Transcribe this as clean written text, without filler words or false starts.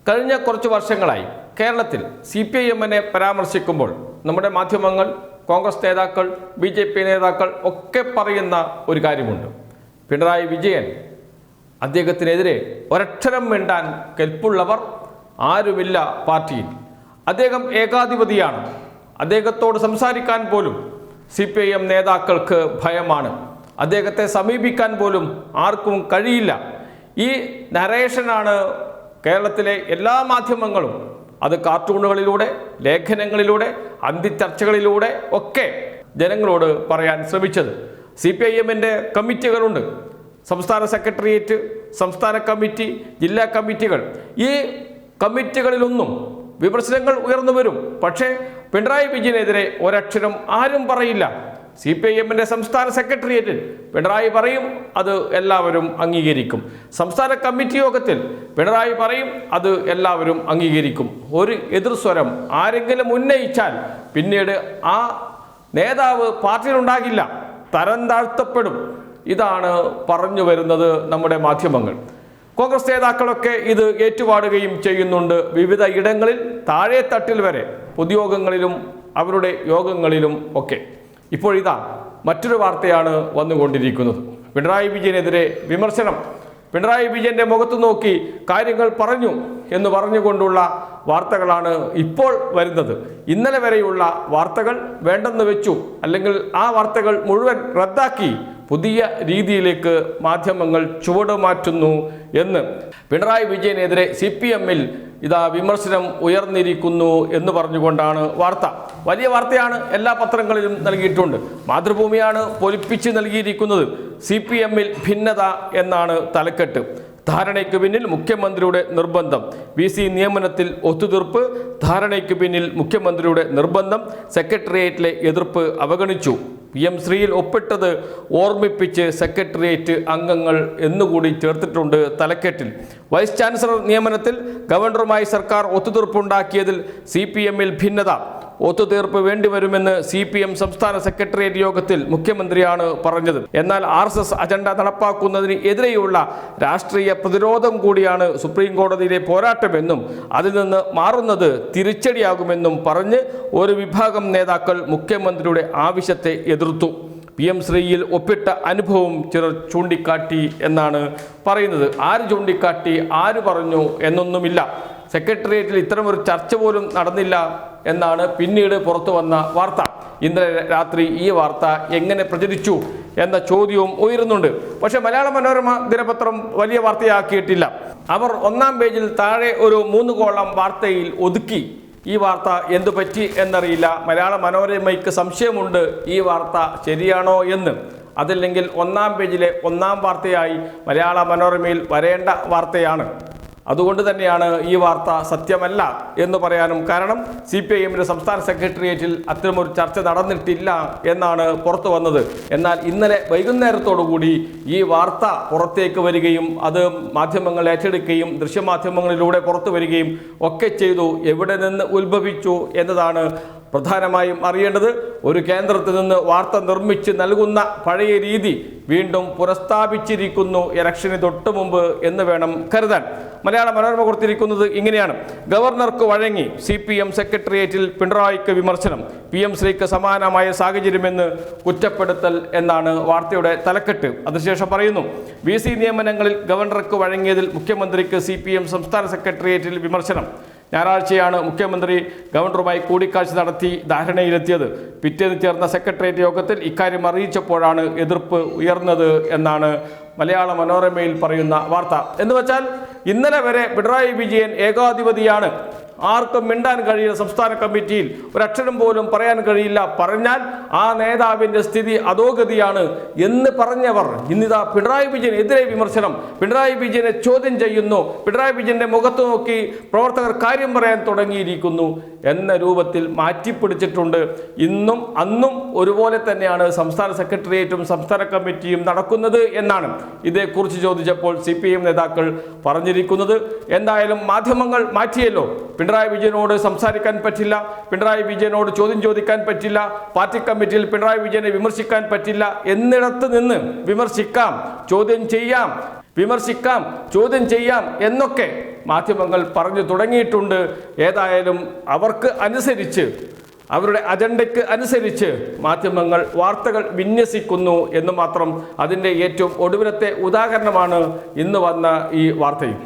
കഴിഞ്ഞ കുറച്ച് വർഷങ്ങളായി കേരളത്തിൽ CPIM-നെ പരാമർശിക്കുമ്പോൾ നമ്മുടെ മാധ്യമങ്ങൾ, കോൺഗ്രസ് നേതാക്കൾ, BJP നേതാക്കൾ ഒക്കെ പറയുന്ന ഒരു കാര്യമുണ്ട്. പിണറായി വിജയൻ, അദ്ദേഹത്തിനെതിരെ ഒരക്ഷരം മിണ്ടാൻ കെൽപ്പുള്ളവർ ആരുമില്ല പാർട്ടിയിൽ. അദ്ദേഹം ഏകാധിപതിയാണ്. അദ്ദേഹത്തോട് സംസാരിക്കാൻ പോലും CPIM നേതാക്കൾക്ക് ഭയമാണ്. അദ്ദേഹത്തെ സമീപിക്കാൻ പോലും ആർക്കും കഴിയില്ല. ഈ നരേഷനാണ് കേരളത്തിലെ എല്ലാ മാധ്യമങ്ങളും, അത് കാർട്ടൂണുകളിലൂടെ, ലേഖനങ്ങളിലൂടെ, അന്തിച്ചർച്ചകളിലൂടെ ഒക്കെ ജനങ്ങളോട് പറയാൻ ശ്രമിച്ചത്. CPIM-ന്റെ കമ്മിറ്റികളുണ്ട്, സംസ്ഥാന സെക്രട്ടേറിയറ്റ്, സംസ്ഥാന കമ്മിറ്റി, ജില്ലാ കമ്മിറ്റികൾ. ഈ കമ്മിറ്റികളിലൊന്നും വിമർശനങ്ങൾ ഉയർന്നു വരും. പക്ഷേ പിണറായി വിജയനെതിരെ ഒരക്ഷരം ആരും പറയില്ല. CPIM-ന്റെ സംസ്ഥാന സെക്രട്ടേറിയറ്റിൽ പിണറായി പറയും, അത് എല്ലാവരും അംഗീകരിക്കും. സംസ്ഥാന കമ്മിറ്റി യോഗത്തിൽ പിണറായി പറയും, അത് എല്ലാവരും അംഗീകരിക്കും. ഒരു എതിർസ്വരം ആരെങ്കിലും ഉന്നയിച്ചാൽ പിന്നീട് ആ നേതാവ് പാർട്ടിയിലുണ്ടാകില്ല, തരം താഴ്ത്തപ്പെടും. ഇതാണ് പറഞ്ഞു വരുന്നത് നമ്മുടെ മാധ്യമങ്ങൾ. കോൺഗ്രസ് നേതാക്കളൊക്കെ ഇത് ഏറ്റുപാടുകയും ചെയ്യുന്നുണ്ട്. വിവിധ ഇടങ്ങളിൽ, താഴെ തട്ടിൽ വരെ, പൊതുയോഗങ്ങളിലും അവരുടെ യോഗങ്ങളിലും ഒക്കെ. ഇപ്പോഴിതാ മറ്റൊരു വാർത്തയാണ് വന്നുകൊണ്ടിരിക്കുന്നത്. പിണറായി വിജയനെതിരെ വിമർശനം. പിണറായി വിജയന്റെ മുഖത്ത് നോക്കി കാര്യങ്ങൾ പറഞ്ഞു എന്ന് പറഞ്ഞുകൊണ്ടുള്ള വാർത്തകളാണ് ഇപ്പോൾ വരുന്നത്. ഇന്നലെ വരെയുള്ള വാർത്തകൾ വേണ്ടെന്ന് വെച്ചു, അല്ലെങ്കിൽ ആ വാർത്തകൾ മുഴുവൻ റദ്ദാക്കി പുതിയ രീതിയിലേക്ക് മാധ്യമങ്ങൾ ചുവടുമാറ്റുന്നു എന്ന് പിണറായി വിജയനെതിരെ CPM-ൽ ഇതാ വിമർശനം ഉയർന്നിരിക്കുന്നു എന്ന് പറഞ്ഞുകൊണ്ടാണ് വാർത്ത. വലിയ വാർത്തയാണ്, എല്ലാ പത്രങ്ങളിലും നൽകിയിട്ടുണ്ട്. മാതൃഭൂമിയാണ് പൊലിപ്പിച്ച് നൽകിയിരിക്കുന്നത്. CPM-ൽ ഭിന്നത എന്നാണ് തലക്കെട്ട്. ധാരണയ്ക്ക് പിന്നിൽ മുഖ്യമന്ത്രിയുടെ നിർബന്ധം. VC നിയമനത്തിൽ ഒത്തുതീർപ്പ്. ധാരണയ്ക്ക് പിന്നിൽ മുഖ്യമന്ത്രിയുടെ നിർബന്ധം. സെക്രട്ടേറിയറ്റിലെ എതിർപ്പ് അവഗണിച്ചു. PM ശ്രീയിൽ ഒപ്പിട്ടത് ഓർമ്മിപ്പിച്ച് സെക്രട്ടേറിയറ്റ് അംഗങ്ങൾ എന്നുകൂടി ചേർത്തിട്ടുണ്ട് തലക്കെട്ടിൽ. വൈസ് ചാൻസലർ നിയമനത്തിൽ ഗവർണറുമായി സർക്കാർ ഒത്തുതീർപ്പുണ്ടാക്കിയതിൽ CPM-ൽ ഭിന്നത. ഒത്തുതീർപ്പ് വേണ്ടിവരുമെന്ന് CPM സംസ്ഥാന സെക്രട്ടേറിയറ്റ് യോഗത്തിൽ മുഖ്യമന്ത്രിയാണ് പറഞ്ഞത്. എന്നാൽ RSS അജണ്ട നടപ്പാക്കുന്നതിന് എതിരെയുള്ള രാഷ്ട്രീയ പ്രതിരോധം കൂടിയാണ് സുപ്രീം കോടതിയിലെ പോരാട്ടമെന്നും അതിൽ നിന്ന് മാറുന്നത് തിരിച്ചടിയാകുമെന്നും പറഞ്ഞ് ഒരു വിഭാഗം നേതാക്കൾ മുഖ്യമന്ത്രിയുടെ ആവശ്യത്തെ എതിർത്തു. PM ശ്രീയിൽ ഒപ്പിട്ട അനുഭവം ചിലർ ചൂണ്ടിക്കാട്ടി എന്നാണ് പറയുന്നത്. ആര് ചൂണ്ടിക്കാട്ടി, ആര് പറഞ്ഞു എന്നൊന്നുമില്ല. സെക്രട്ടേറിയറ്റിൽ ഇത്തരമൊരു ചർച്ച പോലും നടന്നില്ല എന്നാണ് പിന്നീട് പുറത്തു വന്ന വാർത്ത. ഇന്നലെ രാത്രി ഈ വാർത്ത എങ്ങനെ പ്രചരിച്ചു എന്ന ചോദ്യവും ഉയരുന്നുണ്ട്. പക്ഷേ മലയാള മനോരമ ദിനപത്രം വലിയ വാർത്തയാക്കിയിട്ടില്ല. അവർ ഒന്നാം പേജിൽ താഴെ ഒരു 3 കോളം വാർത്തയിൽ ഒതുക്കി. ഈ വാർത്ത എന്തു പറ്റി എന്നറിയില്ല. മലയാള മനോരമയ്ക്ക് സംശയമുണ്ട് ഈ വാർത്ത ശരിയാണോ എന്ന്. അതല്ലെങ്കിൽ ഒന്നാം പേജിലെ ഒന്നാം വാർത്തയായി മലയാള മനോരമയിൽ വരേണ്ട വാർത്തയാണ്. അതുകൊണ്ട് തന്നെയാണ് ഈ വാർത്ത സത്യമല്ല എന്ന് പറയാനും കാരണം CPIM-ന്റെ സംസ്ഥാന സെക്രട്ടേറിയറ്റിൽ അത്തരമൊരു ചർച്ച നടന്നിട്ടില്ല എന്നാണ് പുറത്തു വന്നത്. എന്നാൽ ഇന്നലെ വൈകുന്നേരത്തോടുകൂടി ഈ വാർത്ത പുറത്തേക്ക് വരികയും അത് മാധ്യമങ്ങൾ ഏറ്റെടുക്കുകയും ദൃശ്യമാധ്യമങ്ങളിലൂടെ പുറത്തു വരികയും ഒക്കെ ചെയ്തു. എവിടെ നിന്ന് ഉത്ഭവിച്ചു എന്നതാണ് പ്രധാനമായും അറിയേണ്ടത്. ഒരു കേന്ദ്രത്തിൽ നിന്ന് വാർത്ത നിർമ്മിച്ച് നൽകുന്ന പഴയ രീതി വീണ്ടും പുനഃസ്ഥാപിച്ചിരിക്കുന്നു ഇലക്ഷന് തൊട്ട് മുമ്പ് എന്ന് വേണം കരുതാൻ. മലയാള മനോരമ കൊടുത്തിരിക്കുന്നത് ഇങ്ങനെയാണ്: ഗവർണർക്ക് വഴങ്ങി CPM സെക്രട്ടേറിയറ്റിൽ പിണറായിക്ക് വിമർശനം. PM ശ്രീക്ക് സമാനമായ സാഹചര്യമെന്ന് കുറ്റപ്പെടുത്തൽ എന്നാണ് വാർത്തയുടെ തലക്കെട്ട്. അതിനുശേഷം പറയുന്നു, VC നിയമനങ്ങളിൽ ഗവർണർക്ക് വഴങ്ങിയതിൽ മുഖ്യമന്ത്രിക്ക് CPM സംസ്ഥാന സെക്രട്ടേറിയറ്റിൽ വിമർശനം. ഞായറാഴ്ചയാണ് മുഖ്യമന്ത്രി ഗവർണറുമായി കൂടിക്കാഴ്ച നടത്തി ധാരണയിലെത്തിയത്. പിറ്റേന്ന് ചേർന്ന സെക്രട്ടേറിയറ്റ് യോഗത്തിൽ ഇക്കാര്യം അറിയിച്ചപ്പോഴാണ് എതിർപ്പ് ഉയർന്നത് എന്നാണ് മലയാള മനോരമയിൽ പറയുന്ന വാർത്ത. എന്ന് വെച്ചാൽ ഇന്നലെ വരെ പിണറായി വിജയൻ ഏകാധിപതിയാണ്. ആർക്കും മിണ്ടാൻ കഴിയില്ല. സംസ്ഥാന കമ്മിറ്റിയിൽ ഒരക്ഷരം പോലും പറയാൻ കഴിയില്ല. പറഞ്ഞാൽ ആ നേതാവിൻ്റെ സ്ഥിതി അധോഗതിയാണ് എന്ന് പറഞ്ഞവർ ഇന്നിതാ പിണറായി വിജയനെതിരെ വിമർശനം. പിണറായി വിജയനെ ചോദ്യം ചെയ്യുന്നു. പിണറായി വിജയന്റെ മുഖത്ത് നോക്കി പ്രവർത്തകർ കാര്യം പറയാൻ തുടങ്ങിയിരിക്കുന്നു എന്ന രൂപത്തിൽ മാറ്റിപ്പിടിച്ചിട്ടുണ്ട്. ഇന്നും അന്നും ഒരുപോലെ തന്നെയാണ് സംസ്ഥാന സെക്രട്ടേറിയറ്റും സംസ്ഥാന കമ്മിറ്റിയും നടക്കുന്നത് എന്നാണ് ഇതേക്കുറിച്ച് ചോദിച്ചപ്പോൾ CPM നേതാക്കൾ പറഞ്ഞിരിക്കുന്നത്. എന്തായാലും മാധ്യമങ്ങൾ മാറ്റിയല്ലോ. പിണറായി വിജയനോട് സംസാരിക്കാൻ പറ്റില്ല, പിണറായി വിജയനോട് ചോദ്യം ചോദിക്കാൻ പറ്റില്ല, പാർട്ടി കമ്മിറ്റിയിൽ പിണറായി വിജയനെ വിമർശിക്കാൻ പറ്റില്ല എന്നിടത്ത് നിന്ന് വിമർശിക്കാം, ചോദ്യം ചെയ്യാം, വിമർശിക്കാം, ചോദ്യം ചെയ്യാം എന്നൊക്കെ മാധ്യമങ്ങൾ പറഞ്ഞു തുടങ്ങിയിട്ടുണ്ട്. ഏതായാലും അവർക്ക് അനുസരിച്ച്, അവരുടെ അജണ്ടയ്ക്ക് അനുസരിച്ച് മാധ്യമങ്ങൾ വാർത്തകൾ വിന്യസിക്കുന്നു എന്ന് മാത്രം. അതിൻ്റെ ഏറ്റവും ഒടുവിലത്തെ ഉദാഹരണമാണ് ഇന്ന് വന്ന ഈ വാർത്തയും.